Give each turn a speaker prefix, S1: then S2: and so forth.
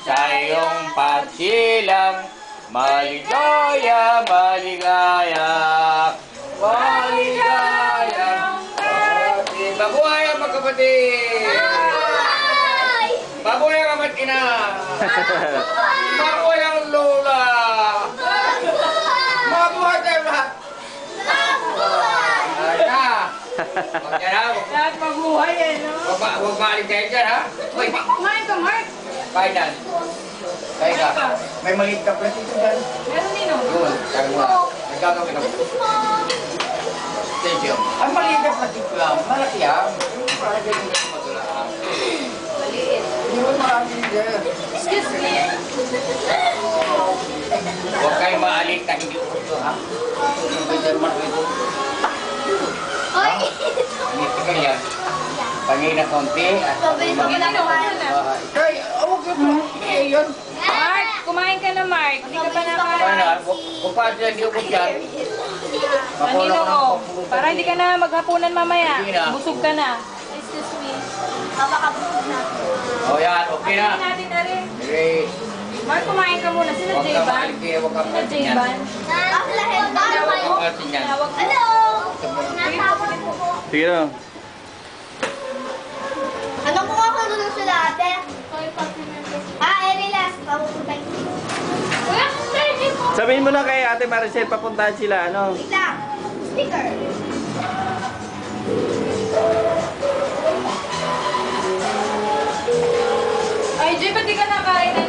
S1: sa iyong pagsilang. Maligaya, maligaya, maligaya. Mabuhay ang magkapatid! Mabuhay ang ama't-ina! Mabuhay ang lola! Mabuhay tayo lahat! Mabuhay! Na! Huwag yan ha!
S2: Lahat mabuhay eh, no?
S1: Huwag maalig tayo dyan ha! Uy!
S2: Kumain ka, Mark!
S1: Kainan! Kaya ka! May maliit ka pala dito dyan!
S2: Meron din, no?
S1: Yun! Kaya mo nga! Nagkakawin ako! Thank you! Ang maliit na plastic lang! Malaki yan! Para ganyan ka magula.
S2: Maliit.
S1: Hindi mo marami dyan!
S2: Excuse me.
S1: Huwag kayo maalit na hindi uso ha! Yung ganyan man ito!
S3: Oy!
S1: Mythical yan! Pangin na konti at kaya, huwag ka pa! Eh, yun!
S2: Mark, kumain ka na, Mark. Hindi ka pa nakain.
S1: Paano? Huwag pa dyan, hindi ubos yan!
S2: Nandito ko. Para hindi ka na maghapunan mamaya.
S1: Hindi na.
S2: Busog ka na.
S3: Excuse me. Makakabusog na.
S1: O yan, okay na!
S2: Kainin natin na rin.
S1: Great!
S2: Mark, kumain ka muna. Sino
S1: Huwag ka
S2: J-Ban?
S1: maalit kaya huwag ka
S2: Sino
S1: maalit yan!
S2: J-Ban?
S3: Aklahin ba?
S1: Huwag ka maalit yan!
S2: Tawag mo.
S3: Hello! Natawag ko po.
S4: Sige na.
S3: Ano po ako doon sila ate? Relax. Papupunta ko. Kuya, ready po.
S4: Sabihin mo na kay Ate Maricel, papuntahan sila, ano?
S3: Wait lang. Speaker.
S2: Ay, Jay, ba't di ka nakain na